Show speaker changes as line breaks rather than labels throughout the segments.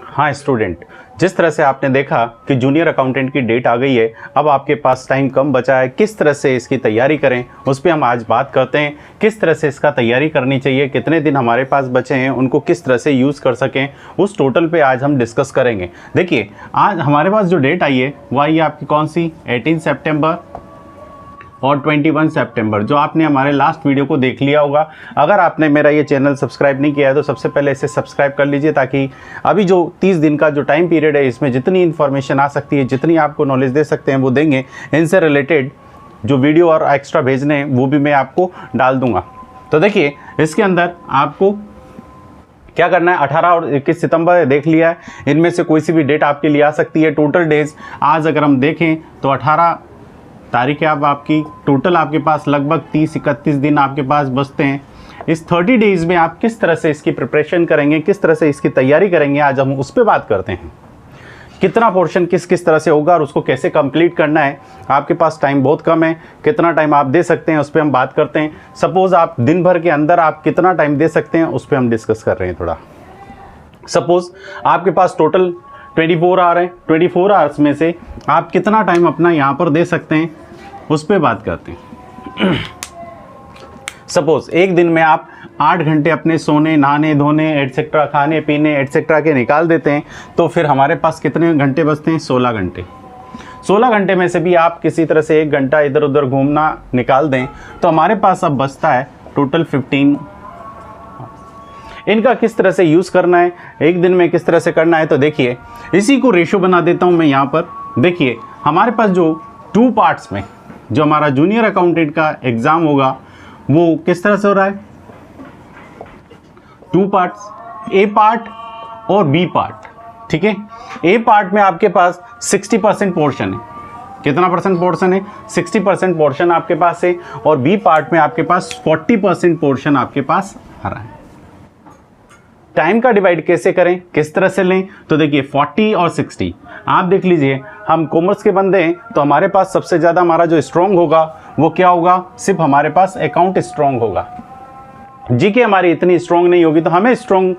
हाँ स्टूडेंट, जिस तरह से आपने देखा कि जूनियर अकाउंटेंट की डेट आ गई है, अब आपके पास टाइम कम बचा है, किस तरह से इसकी तैयारी करें उस पर हम आज बात करते हैं। किस तरह से इसका तैयारी करनी चाहिए, कितने दिन हमारे पास बचे हैं, उनको किस तरह से यूज़ कर सकें, उस टोटल पे आज हम डिस्कस करेंगे। देखिए, आज हमारे पास जो डेट आई है वो आई है आपकी कौन सी, 18 सितंबर और 21 सितंबर, जो आपने हमारे लास्ट वीडियो को देख लिया होगा। अगर आपने मेरा ये चैनल सब्सक्राइब नहीं किया है तो सबसे पहले इसे सब्सक्राइब कर लीजिए, ताकि अभी जो 30 दिन का जो टाइम पीरियड है इसमें जितनी इन्फॉर्मेशन आ सकती है, जितनी आपको नॉलेज दे सकते हैं वो देंगे। इनसे रिलेटेड जो वीडियो और एक्स्ट्रा भेजने हैं वो भी मैं आपको डाल दूँगा। तो देखिए, इसके अंदर आपको क्या करना है, 18 और 21 सितंबर देख लिया है, इनमें से कोई सी भी डेट आपके लिए आ सकती है। टोटल डेज आज अगर हम देखें तो 18 तारीख है। अब आपकी टोटल आपके पास लगभग 30-31 दिन आपके पास बचते हैं। इस 30 डेज़ में आप किस तरह से इसकी प्रिपरेशन करेंगे, किस तरह से इसकी तैयारी करेंगे, आज हम उस पर बात करते हैं। कितना पोर्शन किस तरह से होगा और उसको कैसे कंप्लीट करना है। आपके पास टाइम बहुत कम है, कितना टाइम आप दे सकते हैं उस पर हम बात करते हैं। सपोज़ आप दिन भर के अंदर आप कितना टाइम दे सकते हैं उस पर हम डिस्कस कर रहे हैं थोड़ा। सपोज़ आपके पास टोटल 24 आवर है, 24 आवर्स में से आप कितना टाइम अपना यहाँ पर दे सकते हैं उस पर बात करते हैं। सपोज़ एक दिन में आप 8 घंटे अपने सोने, नहाने, धोने एटसेट्रा, खाने पीने एटसेट्रा के निकाल देते हैं, तो फिर हमारे पास कितने घंटे बचते हैं, 16 घंटे। 16 घंटे में से भी आप किसी तरह से 1 घंटा इधर उधर घूमना निकाल दें तो हमारे पास अब बचता है टोटल 15। इनका किस तरह से यूज़ करना है, एक दिन में किस तरह से करना है, तो देखिए इसी को रेशो बना देता हूँ मैं यहाँ पर। देखिए, हमारे पास जो 2 पार्ट्स में जो हमारा जूनियर अकाउंटेंट का एग्ज़ाम होगा वो किस तरह से हो रहा है, 2 पार्ट्स, ए पार्ट और बी पार्ट। ठीक है, ए पार्ट में आपके पास 60% पोर्शन है। कितना परसेंट पोर्शन है, 60% पोर्शन आपके पास है, और बी पार्ट में आपके पास 40% पोर्शन आपके पास आ रहा है। टाइम का डिवाइड कैसे करें, किस तरह से लें, तो देखिए 40 और 60 आप देख लीजिए। हम कॉमर्स के बंदे हैं तो हमारे पास सबसे ज़्यादा हमारा जो स्ट्रॉन्ग होगा वो क्या होगा, सिर्फ हमारे पास अकाउंट स्ट्रॉन्ग होगा। जीके हमारी इतनी स्ट्रॉन्ग नहीं होगी, तो हमें स्ट्रॉन्ग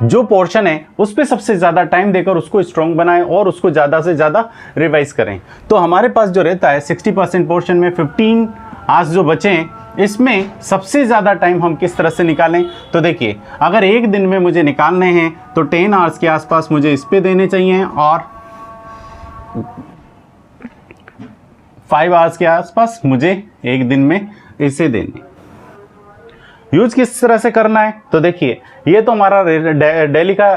जो पोर्शन है उस पर सबसे ज़्यादा टाइम देकर उसको स्ट्रॉन्ग बनाएं और उसको ज़्यादा से ज़्यादा रिवाइज करें। तो हमारे पास जो रहता है 60% पोर्शन में 15 आवर्स जो बचे हैं, इसमें सबसे ज़्यादा टाइम हम किस तरह से निकालें, तो देखिए अगर एक दिन में मुझे निकालने हैं तो 10 आवर्स के आसपास मुझे इस पे देने चाहिए और 5 आवर्स के आसपास मुझे एक दिन में इसे देने। यूज किस तरह से करना है, तो देखिए ये तो हमारा डेली का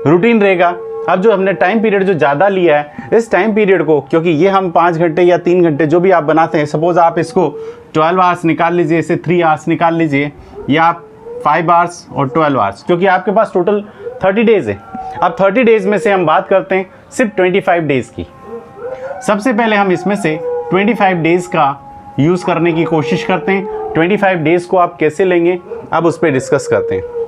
रूटीन रहेगा। अब जो हमने टाइम पीरियड जो ज़्यादा लिया है, इस टाइम पीरियड को, क्योंकि ये हम 5 घंटे या 3 घंटे जो भी आप बनाते हैं, सपोज आप इसको 12 आवर्स निकाल लीजिए, इसे 3 आवर्स निकाल लीजिए, या आप 5 आवर्स और 12 आवर्स, क्योंकि आपके पास टोटल 30 डेज़ है। अब 30 डेज़ में से हम बात करते हैं सिर्फ 25 डेज़ की। सबसे पहले हम इसमें से 25 डेज़ का यूज़ करने की कोशिश करते हैं। 25 डेज़ को आप कैसे लेंगे अब उस पर डिस्कस करते हैं।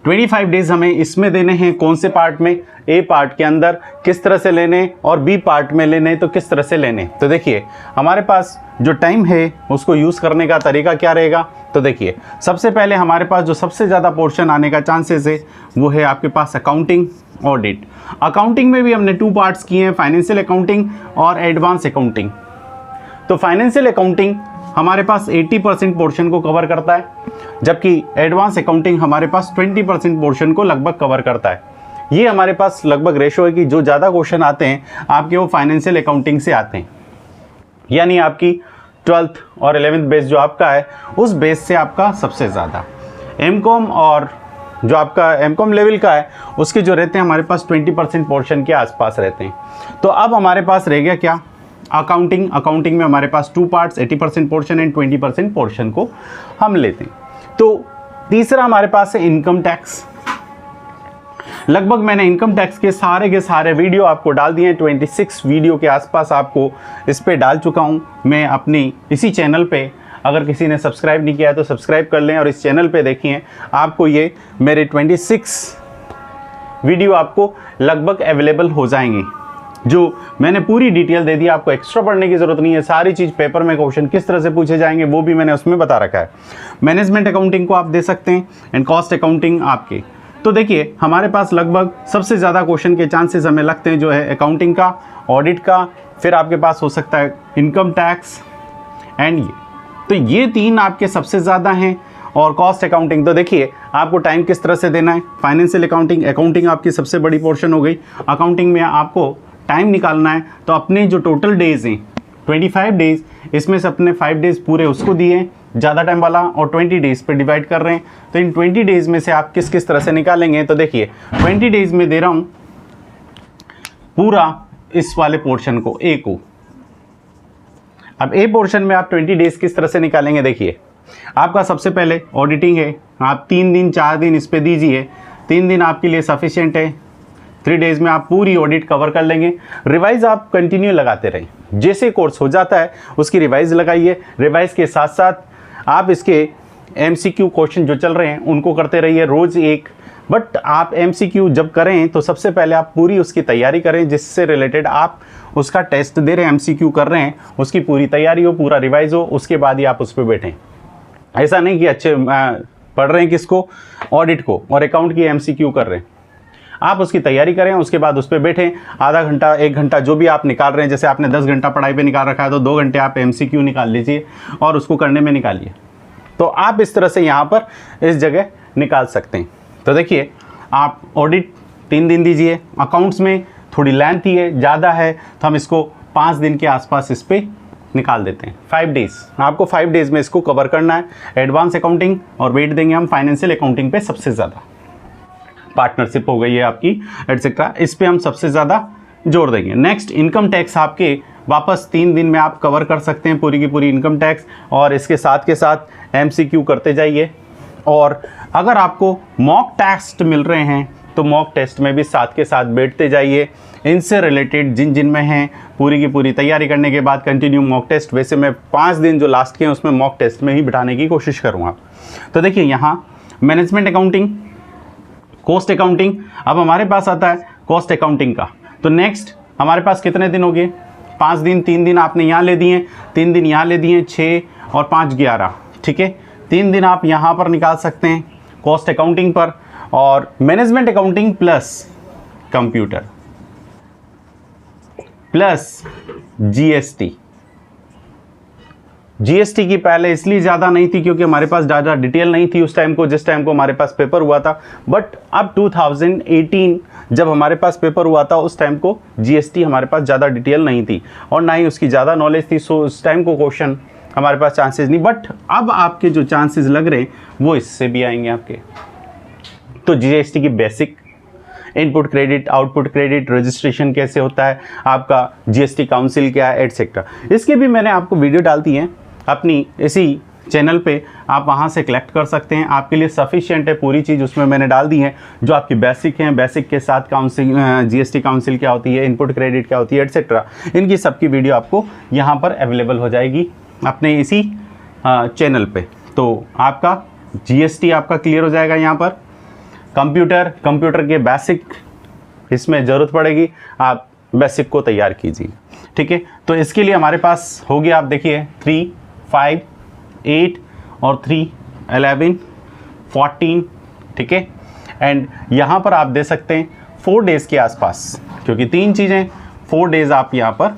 25 डेज़ हमें इसमें देने हैं, कौन से पार्ट में, ए पार्ट के अंदर किस तरह से लेने, और बी पार्ट में लेने तो किस तरह से लेने। तो देखिए हमारे पास जो टाइम है उसको यूज़ करने का तरीका क्या रहेगा, तो देखिए सबसे पहले हमारे पास जो सबसे ज़्यादा पोर्शन आने का चांसेस है वो है आपके पास अकाउंटिंग, ऑडिट। अकाउंटिंग में भी हमने 2 पार्ट्स किए हैं, फाइनेंशियल अकाउंटिंग और एडवांस अकाउंटिंग। तो फाइनेंशियल अकाउंटिंग हमारे पास 80% पोर्शन को कवर करता है, जबकि एडवांस अकाउंटिंग हमारे पास 20% पोर्शन को लगभग कवर करता है। ये हमारे पास लगभग रेशो है कि जो ज़्यादा क्वेश्चन आते हैं आपके वो फाइनेंशियल अकाउंटिंग से आते हैं, यानी आपकी 12th और 11th बेस जो आपका है उस बेस से आपका सबसे ज़्यादा। एमकॉम और जो आपका एमकॉम लेवल का है उसके जो रहते हैं हमारे पास 20% पोर्शन के आसपास रहते हैं। तो अब हमारे पास रह गया क्या, अकाउंटिंग। अकाउंटिंग में हमारे पास 2 पार्ट्स, 80% पोर्शन एंड 20% पोर्शन को हम लेते हैं। तो तीसरा हमारे पास है इनकम टैक्स। लगभग मैंने इनकम टैक्स के सारे वीडियो आपको डाल दिए हैं, 26 वीडियो के आसपास आपको इस पे डाल चुका हूँ मैं अपनी इसी चैनल पे। अगर किसी ने सब्सक्राइब नहीं किया है तो सब्सक्राइब कर लें और इस चैनल पे देखिए, आपको ये मेरे 26 वीडियो आपको लगभग अवेलेबल हो जाएंगे, जो मैंने पूरी डिटेल दे दी। आपको एक्स्ट्रा पढ़ने की ज़रूरत नहीं है, सारी चीज़ पेपर में क्वेश्चन किस तरह से पूछे जाएंगे वो भी मैंने उसमें बता रखा है। मैनेजमेंट अकाउंटिंग को आप दे सकते हैं एंड कॉस्ट अकाउंटिंग आपके तो देखिए हमारे पास लगभग सबसे ज़्यादा क्वेश्चन के चांसेस हमें लगते हैं जो है अकाउंटिंग का, ऑडिट का, फिर आपके पास हो सकता है इनकम टैक्स एंड ये, तो ये 3 आपके सबसे ज़्यादा हैं। और कॉस्ट अकाउंटिंग, तो देखिए आपको टाइम किस तरह से देना है। फाइनेंशियल अकाउंटिंग, अकाउंटिंग आपकी सबसे बड़ी पोर्शन हो गई। अकाउंटिंग में आपको टाइम निकालना है, तो अपने जो टोटल डेज हैं 25 डेज, इसमें से अपने 5 डेज पूरे उसको दिए हैं ज़्यादा टाइम वाला, और 20 डेज पे डिवाइड कर रहे हैं। तो इन 20 डेज में से आप किस किस तरह से निकालेंगे, तो देखिए 20 डेज में दे रहा हूँ पूरा इस वाले पोर्शन को, ए को। अब ए पोर्शन में आप 20 डेज किस तरह से निकालेंगे, देखिए आपका सबसे पहले ऑडिटिंग है, आप 3 दिन 4 दिन इस पे दीजिए, 3 दिन आपके लिए सफिशिएंट है। 3 डेज में आप पूरी ऑडिट कवर कर लेंगे। रिवाइज आप कंटिन्यू लगाते रहें, जैसे कोर्स हो जाता है उसकी रिवाइज लगाइए। रिवाइज के साथ साथ आप इसके MCQ क्वेश्चन जो चल रहे हैं उनको करते रहिए, रोज़ एक। बट आप MCQ जब करें तो सबसे पहले आप पूरी उसकी तैयारी करें, जिससे रिलेटेड आप उसका टेस्ट दे रहे हैं, MCQ कर रहे हैं, उसकी पूरी तैयारी हो, पूरा रिवाइज हो, उसके बाद ही आप उस पर बैठें। ऐसा नहीं कि अच्छे पढ़ रहे हैं किसको, ऑडिट को, और अकाउंट की MCQ कर रहे हैं। आप उसकी तैयारी करें, उसके बाद उस पर बैठें। आधा घंटा 1 घंटा जो भी आप निकाल रहे हैं, जैसे आपने 10 घंटा पढ़ाई पे निकाल रखा है तो 2 घंटे आप MCQ निकाल लीजिए और उसको करने में निकालिए। तो आप इस तरह से यहाँ पर इस जगह निकाल सकते हैं। तो देखिए आप ऑडिट 3 दिन दीजिए, अकाउंट्स में थोड़ी लेंथी है, ज़्यादा है, तो हम इसको 5 दिन के आसपास इस पर निकाल देते हैं। 5 डेज, आपको 5 डेज में इसको कवर करना है। एडवांस अकाउंटिंग और वेट देंगे हम फाइनेंशियल अकाउंटिंग पे सबसे ज़्यादा। पार्टनरशिप हो गई है आपकी एटसेट्रा, इस पे हम सबसे ज़्यादा जोर देंगे। नेक्स्ट इनकम टैक्स आपके वापस 3 दिन में आप कवर कर सकते हैं पूरी की पूरी इनकम टैक्स, और इसके साथ के साथ MCQ करते जाइए। और अगर आपको मॉक टेस्ट मिल रहे हैं तो मॉक टेस्ट में भी साथ के साथ बैठते जाइए। इनसे रिलेटेड जिन जिन में हैं पूरी की पूरी तैयारी करने के बाद कंटिन्यू मॉक टेस्ट। वैसे मैं 5 दिन जो लास्ट के हैं उसमें मॉक टेस्ट में ही बिठाने की कोशिश करूँगा। तो देखिए यहाँ मैनेजमेंट अकाउंटिंग, कॉस्ट अकाउंटिंग, अब हमारे पास आता है कॉस्ट अकाउंटिंग का। तो नेक्स्ट हमारे पास कितने दिन हो गए, 5 दिन, 3 दिन आपने यहाँ ले दिए, 3 दिन यहाँ ले दिए, 6 और 5 11, ठीक है। 3 दिन आप यहाँ पर निकाल सकते हैं कॉस्ट अकाउंटिंग पर, और management accounting plus computer plus GST की पहले इसलिए ज़्यादा नहीं थी क्योंकि हमारे पास ज़्यादा डिटेल नहीं थी उस टाइम को, जिस टाइम को हमारे पास पेपर हुआ था। बट अब 2018 जब हमारे पास पेपर हुआ था उस टाइम को जीएसटी हमारे पास ज़्यादा डिटेल नहीं थी और ना ही उसकी ज़्यादा नॉलेज थी, सो उस टाइम को क्वेश्चन हमारे पास चांसेस नहीं। बट अब आपके जो चांसेस लग रहे हैं वो इससे भी आएंगे आपके। तो जीएसटी की basic, input credit, output credit, registration कैसे होता है, आपका जीएसटी काउंसिल क्या है, एटसेट्रा, इसके भी मैंने आपको वीडियो डालती हैं अपनी इसी चैनल पे, आप वहाँ से कलेक्ट कर सकते हैं। आपके लिए सफिशिएंट है पूरी चीज़, उसमें मैंने डाल दी है जो आपकी बेसिक हैं। बेसिक के साथ काउंसिल, जीएसटी काउंसिल क्या होती है, इनपुट क्रेडिट क्या होती है, एटसेट्रा, इनकी सबकी वीडियो आपको यहाँ पर अवेलेबल हो जाएगी अपने इसी चैनल पे। तो आपका जीएसटी आपका क्लियर हो जाएगा यहाँ पर। कंप्यूटर के बेसिक इसमें ज़रूरत पड़ेगी, आप बेसिक को तैयार कीजिए, ठीक है। तो इसके लिए हमारे पास हो गया, आप देखिए 3, 5, 8 और 3, 11, 14, ठीक है। एंड यहाँ पर आप दे सकते हैं 4 डेज़ के आसपास, क्योंकि 3 चीज़ें, 4 डेज़ आप यहाँ पर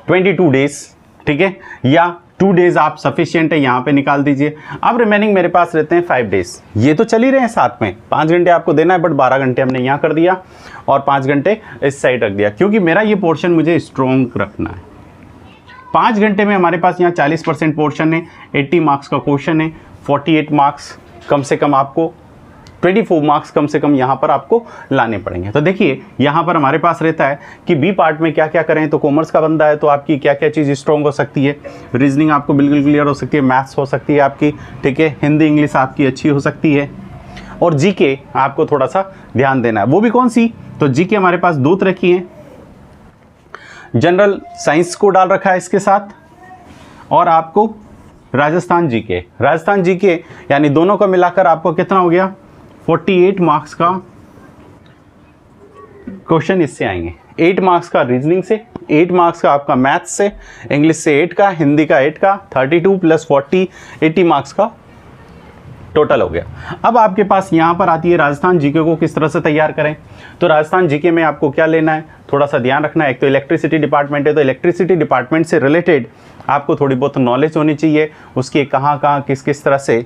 22 डेज़, ठीक है, या 2 डेज़ आप सफिशिएंट है यहाँ पे निकाल दीजिए। अब रिमेनिंग मेरे पास रहते हैं 5 डेज़, ये तो चल ही रहे हैं साथ में। 5 घंटे आपको देना है, बट 12 घंटे हमने यहाँ कर दिया और 5 घंटे इस साइड रख दिया, क्योंकि मेरा ये पोर्शन मुझे स्ट्रॉन्ग रखना है। 5 घंटे में हमारे पास यहाँ 40% पोर्शन है, 80 मार्क्स का क्वेश्चन है, 48 मार्क्स कम से कम आपको, 24 मार्क्स कम से कम यहाँ पर आपको लाने पड़ेंगे। तो देखिए यहाँ पर हमारे पास रहता है कि बी पार्ट में क्या क्या करें। तो कॉमर्स का बंदा है तो आपकी क्या क्या चीज़ स्ट्रॉन्ग हो सकती है, रीजनिंग आपको बिल्कुल क्लियर हो सकती है, मैथ्स हो सकती है आपकी, ठीक है, हिंदी इंग्लिश आपकी अच्छी हो सकती है, और जीके आपको थोड़ा सा ध्यान देना है। वो भी कौन सी, तो जीके हमारे पास 2 तरह की हैं, जनरल साइंस को डाल रखा है इसके साथ, और आपको राजस्थान जीके यानी दोनों का मिलाकर आपको कितना हो गया, 48 मार्क्स का क्वेश्चन इससे आएंगे। 8 मार्क्स का रीजनिंग से, 8 मार्क्स का आपका मैथ्स से, इंग्लिश से 8 का, हिंदी का 8 का, 32 + 40 80 मार्क्स का टोटल हो गया। अब आपके पास यहाँ पर आती है राजस्थान जीके को किस तरह से तैयार करें। तो राजस्थान जीके में आपको क्या लेना है, थोड़ा सा ध्यान रखना है। एक तो इलेक्ट्रिसिटी डिपार्टमेंट है, तो इलेक्ट्रिसिटी डिपार्टमेंट से रिलेटेड आपको थोड़ी बहुत नॉलेज होनी चाहिए, उसके कहाँ कहाँ किस किस तरह से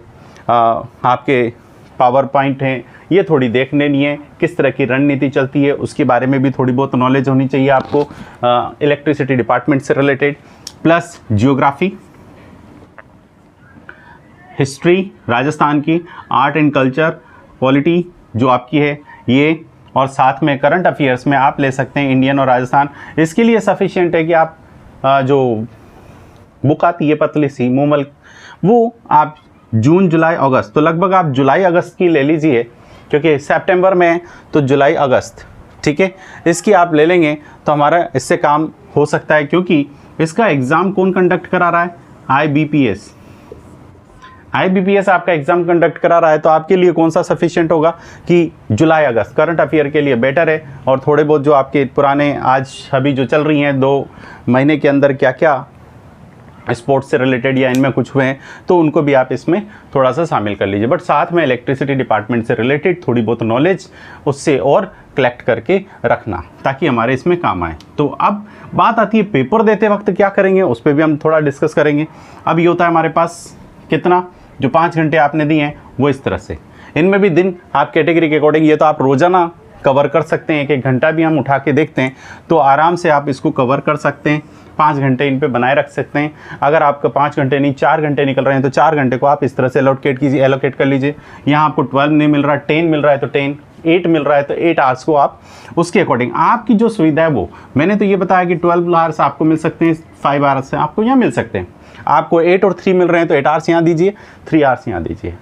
आपके पावर पॉइंट हैं ये थोड़ी देख लेनी है, किस तरह की रणनीति चलती है उसके बारे में भी थोड़ी बहुत नॉलेज होनी चाहिए आपको इलेक्ट्रिसिटी डिपार्टमेंट से related. Plus geography, history Rajasthan की, आर्ट एंड कल्चर, पॉलिटी जो आपकी है ये, और साथ में करंट अफेयर्स में आप ले सकते हैं इंडियन और राजस्थान। इसके लिए सफिशिएंट है कि आप जो बुक आती है पतली सी मूमल, वो आप जून जुलाई अगस्त, तो लगभग आप जुलाई अगस्त की ले लीजिए, क्योंकि सितंबर में तो जुलाई अगस्त, ठीक है, इसकी आप ले लेंगे तो हमारा इससे काम हो सकता है। क्योंकि इसका एग्ज़ाम कौन कंडक्ट करा रहा है, IBPS आपका एग्जाम कंडक्ट करा रहा है, तो आपके लिए कौन सा सफिशिएंट होगा कि जुलाई अगस्त करंट अफेयर के लिए बेटर है। और थोड़े बहुत जो आपके पुराने आज अभी जो चल रही हैं 2 महीने के अंदर क्या क्या स्पोर्ट्स से रिलेटेड या इनमें कुछ हुए हैं, तो उनको भी आप इसमें थोड़ा सा शामिल कर लीजिए। बट साथ में इलेक्ट्रिसिटी डिपार्टमेंट से रिलेटेड थोड़ी बहुत नॉलेज उससे और कलेक्ट करके रखना, ताकि हमारे इसमें काम आए। तो अब बात आती है पेपर देते वक्त क्या करेंगे, उस पर भी हम थोड़ा डिस्कस करेंगे। अब ये होता है हमारे पास कितना, जो 5 घंटे आपने दिए हैं वो इस तरह से, इनमें भी दिन आप कैटेगरी के अकॉर्डिंग, ये तो आप रोज़ाना कवर कर सकते हैं, 1-1 घंटा भी हम उठा के देखते हैं तो आराम से आप इसको कवर कर सकते हैं। 5 घंटे इन पे बनाए रख सकते हैं। अगर आपका 5 घंटे नहीं 4 घंटे निकल रहे हैं तो 4 घंटे को आप इस तरह से एलोकेट कर लीजिए। यहाँ आपको 12 नहीं मिल रहा, 10 मिल रहा है तो 10, 8 मिल रहा है तो 8 आवर्स को आप उसके अकॉर्डिंग आपकी जो सुविधा है वो, मैंने तो ये बताया कि 12 आवर्स आपको मिल सकते हैं, 5 आवर्स से आपको यहाँ मिल सकते हैं। आपको 8 और 3 मिल रहे हैं तो 8 आवर्स यहाँ दीजिए, 3 आवर्स यहाँ दीजिए,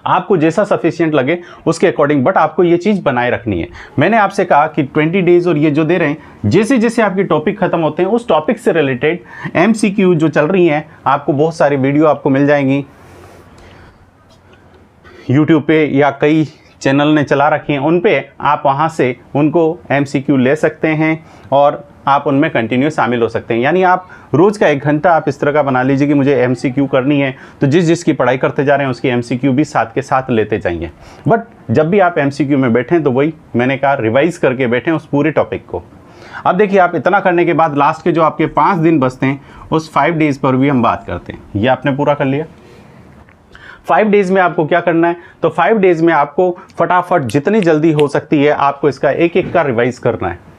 आपको जैसा सफिशिएंट लगे उसके अकॉर्डिंग। बट आपको ये चीज़ बनाए रखनी है। मैंने आपसे कहा कि 20 डेज और ये जो दे रहे हैं, जैसे जैसे आपके टॉपिक खत्म होते हैं उस टॉपिक से रिलेटेड MCQ जो चल रही हैं, आपको बहुत सारी वीडियो आपको मिल जाएंगी यूट्यूब पे, या कई चैनल ने चला रखी हैं, उन पे आप वहाँ से उनको MCQ ले सकते हैं और आप उनमें कंटिन्यू शामिल हो सकते हैं। यानी आप रोज़ का 1 घंटा आप इस तरह का बना लीजिए कि मुझे MCQ करनी है, तो जिस जिसकी पढ़ाई करते जा रहे हैं उसकी MCQ भी साथ के साथ लेते जाइए। बट जब भी आप MCQ में बैठें तो वही मैंने कहा, रिवाइज़ करके बैठें उस पूरे टॉपिक को। अब देखिए, आप इतना करने के बाद लास्ट के जो आपके 5 दिन बचते हैं उस 5 डेज़ पर भी हम बात करते हैं। ये आपने पूरा कर लिया। 5 डेज़ में आपको क्या करना है, तो 5 डेज़ में आपको फटाफट जितनी जल्दी हो सकती है आपको इसका एक एक का रिवाइज़ करना है।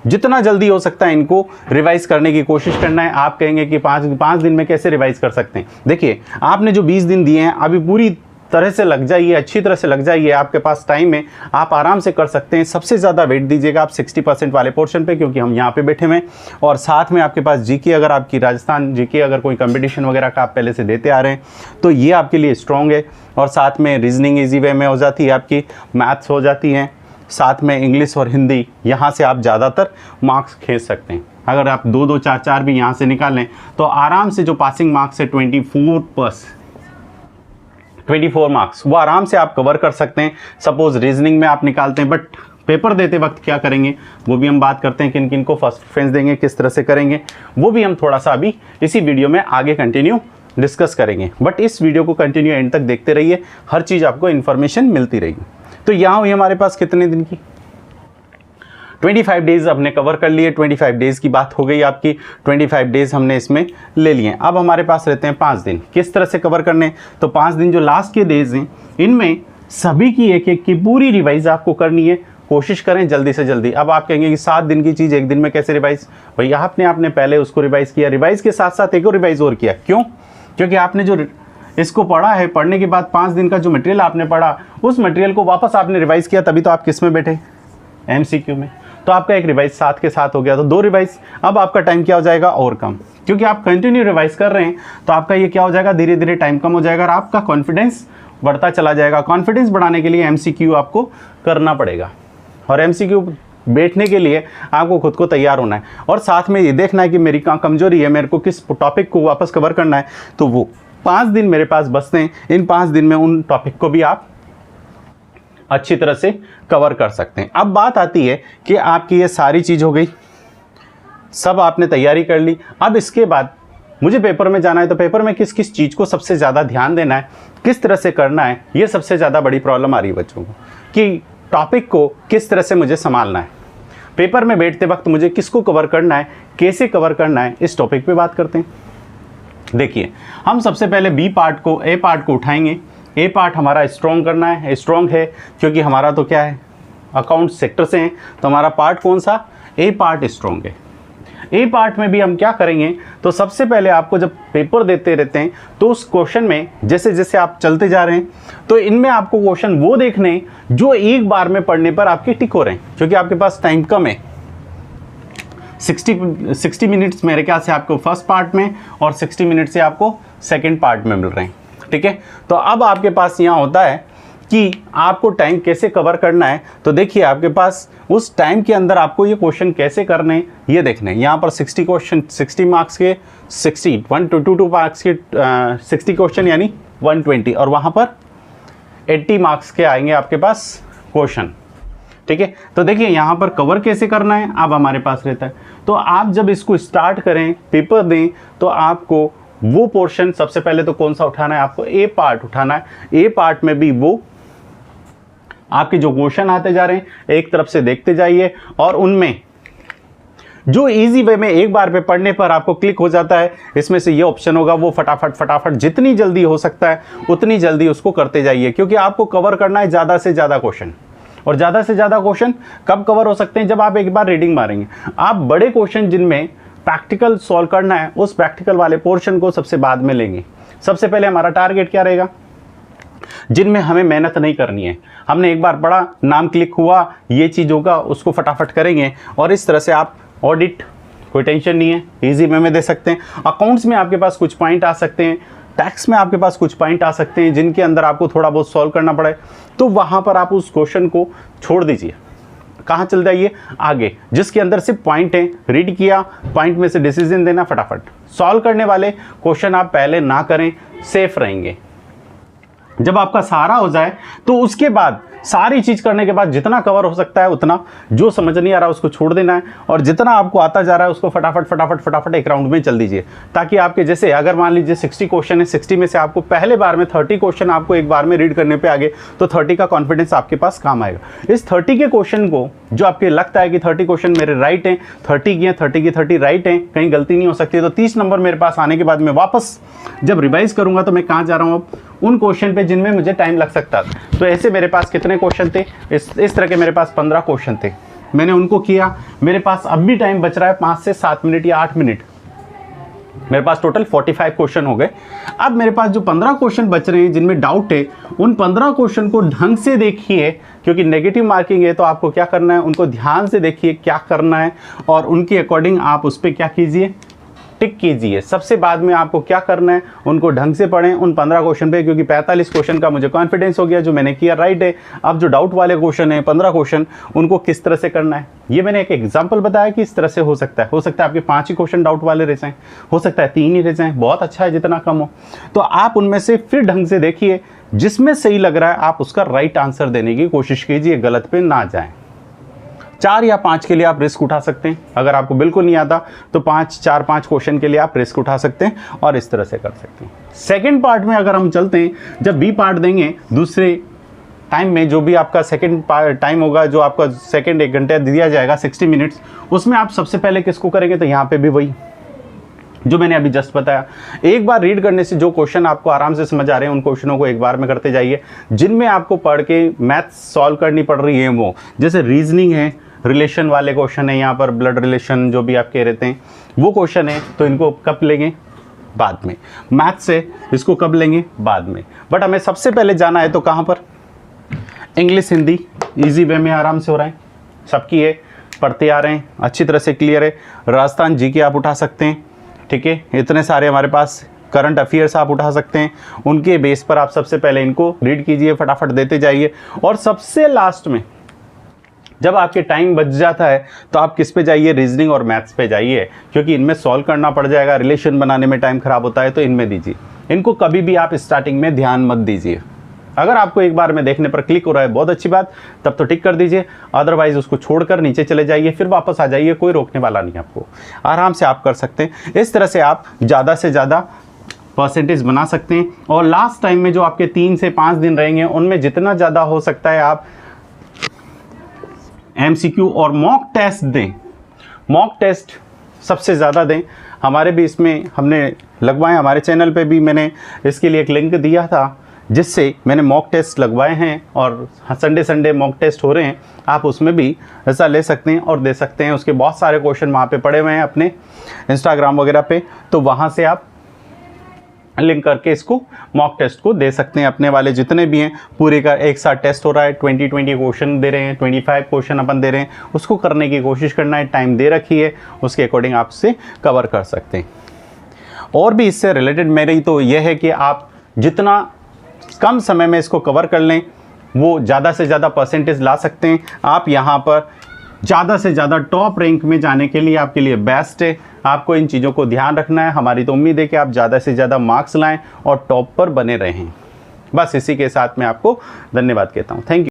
जितना जल्दी हो सकता है इनको रिवाइज करने की कोशिश करना है। आप कहेंगे कि 5 दिन में कैसे रिवाइज कर सकते हैं। देखिए, आपने जो 20 दिन दिए हैं अभी पूरी तरह से लग जाइए, अच्छी तरह से लग जाइए, आपके पास टाइम है, आप आराम से कर सकते हैं। सबसे ज़्यादा वेट दीजिएगा आप 60% वाले पोर्शन पे, क्योंकि हम यहाँ पे बैठे हुए हैं। और साथ में आपके पास जीके, अगर आपकी राजस्थान जीके अगर कोई कंपटीशन वगैरह का आप पहले से देते आ रहे हैं तो ये आपके लिए स्ट्रॉन्ग है। और साथ में रीजनिंग ईजी वे में हो जाती है, आपकी मैथ्स हो जाती हैं, साथ में इंग्लिश और हिंदी, यहाँ से आप ज़्यादातर मार्क्स खींच सकते हैं। अगर आप 2-2, 4-4 भी यहाँ से निकालें तो आराम से जो पासिंग मार्क्स है 24 मार्क्स वो आराम से आप कवर कर सकते हैं। सपोज रीजनिंग में आप निकालते हैं, बट पेपर देते वक्त क्या करेंगे वो भी हम बात करते हैं, किन किन को फर्स्ट प्रेफरेंस देंगे, किस तरह से करेंगे, वो भी हम थोड़ा सा अभी इसी वीडियो में आगे कंटिन्यू डिस्कस करेंगे। बट इस वीडियो को कंटिन्यू एंड तक देखते रहिए, हर चीज़ आपको इन्फॉर्मेशन मिलती रहेगी। तो यहाँ हुई हमारे पास कितने दिन की 25 डेज़ हमने कवर कर लिए। 25 डेज़ की बात हो गई आपकी, 25 डेज़ हमने इसमें ले लिए। अब हमारे पास रहते हैं 5 दिन, किस तरह से कवर करने। तो 5 दिन जो लास्ट के डेज़ हैं इनमें सभी की एक एक की पूरी रिवाइज आपको करनी है। कोशिश करें जल्दी से जल्दी। अब आप कहेंगे कि 7 दिन की चीज़ 1 दिन में कैसे रिवाइज, भाई आपने पहले उसको रिवाइज किया, रिवाइज के साथ साथ एक और रिवाइज और किया। क्यों? क्योंकि आपने जो इसको पढ़ा है, पढ़ने के बाद 5 दिन का जो मटेरियल आपने पढ़ा उस मटेरियल को वापस आपने रिवाइज किया, तभी तो आप किस में बैठे, MCQ में। तो आपका एक रिवाइज साथ के साथ हो गया, तो 2 रिवाइज। अब आपका टाइम क्या हो जाएगा, और कम, क्योंकि आप कंटिन्यू रिवाइज कर रहे हैं तो आपका ये क्या हो जाएगा, धीरे धीरे टाइम कम हो जाएगा और आपका कॉन्फिडेंस बढ़ता चला जाएगा। कॉन्फिडेंस बढ़ाने के लिए MCQ आपको करना पड़ेगा, और MCQ बैठने के लिए आपको खुद को तैयार होना है। और साथ में ये देखना है कि मेरी कहाँ कमजोरी है, मेरे को किस टॉपिक को वापस कवर करना है। तो वो 5 दिन मेरे पास बचते हैं, इन 5 दिन में उन टॉपिक को भी आप अच्छी तरह से कवर कर सकते हैं। अब बात आती है कि आपकी ये सारी चीज़ हो गई, सब आपने तैयारी कर ली। अब इसके बाद मुझे पेपर में जाना है तो पेपर में किस किस चीज़ को सबसे ज़्यादा ध्यान देना है, किस तरह से करना है, ये सबसे ज़्यादा बड़ी प्रॉब्लम आ रही है बच्चों को कि टॉपिक को किस तरह से मुझे संभालना है, पेपर में बैठते वक्त मुझे किसको कवर करना है, कैसे कवर करना है, इस टॉपिक पे बात करते हैं। देखिए, हम सबसे पहले बी पार्ट को, ए पार्ट को उठाएंगे। ए पार्ट हमारा स्ट्रॉन्ग करना है, स्ट्रॉन्ग है क्योंकि हमारा तो क्या है, अकाउंट सेक्टर से है, तो हमारा पार्ट कौन सा, ए पार्ट स्ट्रॉन्ग है। ए पार्ट में भी हम क्या करेंगे, तो सबसे पहले आपको जब पेपर देते रहते हैं तो उस क्वेश्चन में जैसे जैसे आप चलते जा रहे हैं तो इनमें आपको क्वेश्चन वो देखने जो एक बार में पढ़ने पर आपके टिक हो रहे हैं, क्योंकि आपके पास टाइम कम है। 60 मिनट्स मेरे ख्याल से आपको फर्स्ट पार्ट में और 60 मिनट से आपको सेकेंड पार्ट में मिल रहे हैं, ठीक है। तो अब आपके पास यहाँ होता है कि आपको टाइम कैसे कवर करना है। तो देखिए, आपके पास उस टाइम के अंदर आपको ये क्वेश्चन कैसे करने हैं ये देखने हैं। यहाँ पर 60 क्वेश्चन, 60 मार्क्स के 122 मार्क्स के 60 क्वेश्चन यानी 120, और वहाँ पर 80 मार्क्स के आएंगे आपके पास क्वेश्चन, ठीक है। तो देखिए यहाँ पर कवर कैसे करना है अब हमारे पास रहता है। तो आप जब इसको स्टार्ट करें, पेपर दें, तो आपको वो पोर्शन सबसे पहले तो कौन सा उठाना है, आपको ए पार्ट उठाना है। ए पार्ट में भी वो आपके जो क्वेश्चन आते जा रहे हैं एक तरफ से देखते जाइए, और उनमें जो इजी वे में एक बार पे पढ़ने पर आपको क्लिक हो जाता है, इसमें से ये ऑप्शन होगा, वो फटाफट जितनी जल्दी हो सकता है उतनी जल्दी उसको करते जाइए, क्योंकि आपको कवर करना है ज़्यादा से ज़्यादा क्वेश्चन। और ज़्यादा से ज़्यादा क्वेश्चन कब कवर हो सकते हैं, जब आप एक बार रीडिंग मारेंगे। आप बड़े क्वेश्चन जिनमें प्रैक्टिकल सॉल्व करना है उस प्रैक्टिकल वाले पोर्शन को सबसे बाद में लेंगे। सबसे पहले हमारा टारगेट क्या रहेगा, जिनमें हमें मेहनत नहीं करनी है, हमने एक बार पढ़ा, नाम क्लिक हुआ, ये चीज़ होगा, उसको फटाफट करेंगे। और इस तरह से आप ऑडिट, कोई टेंशन नहीं है, इजी वे में दे सकते हैं। अकाउंट्स में आपके पास कुछ पॉइंट आ सकते हैं, टैक्स में आपके पास कुछ पॉइंट आ सकते हैं जिनके अंदर आपको थोड़ा बहुत सॉल्व करना पड़े, तो वहाँ पर आप उस क्वेश्चन को छोड़ दीजिए, कहाँ चल जाइए आगे, जिसके अंदर सिर्फ पॉइंट है, रीड किया, पॉइंट में से डिसीजन देना, फटाफट सॉल्व करने वाले क्वेश्चन आप पहले ना करें, सेफ रहेंगे। जब आपका सारा हो जाए तो उसके बाद सारी चीज़ करने के बाद जितना कवर हो सकता है उतना, जो समझ नहीं आ रहा उसको छोड़ देना है, और जितना आपको आता जा रहा है उसको फटाफट एक राउंड में चल दीजिए, ताकि आपके जैसे अगर मान लीजिए 60 क्वेश्चन है, 60 में से आपको पहले बार में 30 क्वेश्चन आपको एक बार में रीड करने पे आगे, तो 30 का कॉन्फिडेंस आपके पास काम आएगा। इस 30 के क्वेश्चन को जो आपके लगता है कि 30 क्वेश्चन मेरे राइट हैं, 30 की 30 की 30 राइट हैं, कहीं गलती नहीं हो सकती, तो 30 नंबर मेरे पास आने के बाद मैं वापस जब रिवाइज करूंगा तो मैं कहाँ जा रहा हूँ, अब उन क्वेश्चन पे जिनमें मुझे टाइम लग सकता था। तो ऐसे मेरे पास कितने क्वेश्चन थे, इस तरह के मेरे पास 15 क्वेश्चन थे, मैंने उनको किया। मेरे पास अब भी टाइम बच रहा है 5 से 7 मिनट या 8 मिनट, मेरे पास टोटल 45 क्वेश्चन हो गए। अब मेरे पास जो 15 क्वेश्चन बच रहे हैं जिनमें डाउट है, उन 15 क्वेश्चन को ढंग से देखिए, क्योंकि नेगेटिव मार्किंग है तो आपको क्या करना है, उनको ध्यान से देखिए क्या करना है, और उनके अकॉर्डिंग आप उस पर क्या कीजिए, टिक कीजिए। सबसे बाद में आपको क्या करना है, उनको ढंग से पढ़ें उन 15 क्वेश्चन पे, क्योंकि 45 क्वेश्चन का मुझे कॉन्फिडेंस हो गया, जो मैंने किया राइट है। अब जो डाउट वाले क्वेश्चन है 15 क्वेश्चन, उनको किस तरह से करना है, ये मैंने एक एग्जांपल बताया कि इस तरह से हो सकता है। हो सकता है आपके 5 ही क्वेश्चन डाउट वाले रह जाएं, हो सकता है 3 ही रह जाएं, बहुत अच्छा है जितना कम हो। तो आप उनमें से फिर ढंग से देखिए, जिसमें सही लग रहा है आप उसका राइट आंसर देने की कोशिश कीजिए, गलत पे ना जाएं। 4 या 5 के लिए आप रिस्क उठा सकते हैं, अगर आपको बिल्कुल नहीं आता तो 4-5 क्वेश्चन के लिए आप रिस्क उठा सकते हैं और इस तरह से कर सकते हैं। सेकंड पार्ट में अगर हम चलते हैं, जब बी पार्ट देंगे दूसरे टाइम में, जो भी आपका सेकंड टाइम होगा, जो आपका सेकंड 1 घंटे दिया जाएगा 60 मिनट्स, उसमें आप सबसे पहले किसको करेंगे, तो यहाँ पे भी वही जो मैंने अभी जस्ट बताया। एक बार रीड करने से जो क्वेश्चन आपको आराम से समझ आ रहे हैं उन क्वेश्चनों को एक बार में करते जाइए। जिनमें आपको पढ़ के मैथ्स सॉल्व करनी पड़ रही है, वो जैसे रीजनिंग है, रिलेशन वाले क्वेश्चन है, यहाँ पर ब्लड रिलेशन जो भी आप कह रहते हैं वो क्वेश्चन है, तो इनको कब लेंगे, बाद में। मैथ्स से इसको कब लेंगे, बाद में। बट हमें सबसे पहले जाना है तो कहाँ पर, इंग्लिश हिंदी इजी वे में आराम से हो रहा है, सबकी है, पढ़ते आ रहे हैं, अच्छी तरह से क्लियर है। राजस्थान जीके आप उठा सकते हैं, ठीक है, इतने सारे हमारे पास करंट अफेयर्स आप उठा सकते हैं, उनके बेस पर आप सबसे पहले इनको रीड कीजिए, फटाफट देते जाइए। और सबसे लास्ट में जब आपके टाइम बच जाता है तो आप किस पे जाइए, रीजनिंग और मैथ्स पे जाइए, क्योंकि इनमें सॉल्व करना पड़ जाएगा, रिलेशन बनाने में टाइम खराब होता है, तो इनमें दीजिए। इनको कभी भी आप स्टार्टिंग में ध्यान मत दीजिए, अगर आपको एक बार में देखने पर क्लिक हो रहा है बहुत अच्छी बात, तब तो टिक कर दीजिए, अदरवाइज उसको छोड़कर नीचे चले जाइए, फिर वापस आ जाइए, कोई रोकने वाला नहीं आपको, आराम से आप कर सकते हैं। इस तरह से आप ज़्यादा से ज़्यादा परसेंटेज बना सकते हैं। और लास्ट टाइम में जो आपके 3 से 5 दिन रहेंगे उनमें जितना ज़्यादा हो सकता है आप MCQ और मॉक टेस्ट दें, मॉक टेस्ट सबसे ज़्यादा दें। हमारे भी इसमें हमने लगवाए, हमारे चैनल पे भी मैंने इसके लिए एक लिंक दिया था जिससे मैंने मॉक टेस्ट लगवाए हैं और संडे मॉक टेस्ट हो रहे हैं, आप उसमें भी हिस्सा ले सकते हैं और दे सकते हैं। उसके बहुत सारे क्वेश्चन वहाँ पे पड़े हुए हैं अपने इंस्टाग्राम वगैरह पे, तो वहाँ से आप लिंक करके इसको मॉक टेस्ट को दे सकते हैं। अपने वाले जितने भी हैं पूरे का एक साथ टेस्ट हो रहा है, 20 क्वेश्चन दे रहे हैं, 25 क्वेश्चन अपन दे रहे हैं, उसको करने की कोशिश करना है, टाइम दे रखी है, उसके अकॉर्डिंग आप से कवर कर सकते हैं। और भी इससे रिलेटेड मेरी तो यह है कि आप जितना कम समय में इसको कवर कर लें वो ज़्यादा से ज़्यादा परसेंटेज ला सकते हैं। आप यहाँ पर ज़्यादा से ज़्यादा टॉप रैंक में जाने के लिए आपके लिए बेस्ट है। आपको इन चीज़ों को ध्यान रखना है। हमारी तो उम्मीद है कि आप ज़्यादा से ज़्यादा मार्क्स लाएं और टॉप पर बने रहें। बस इसी के साथ मैं आपको धन्यवाद कहता हूँ। Thank you.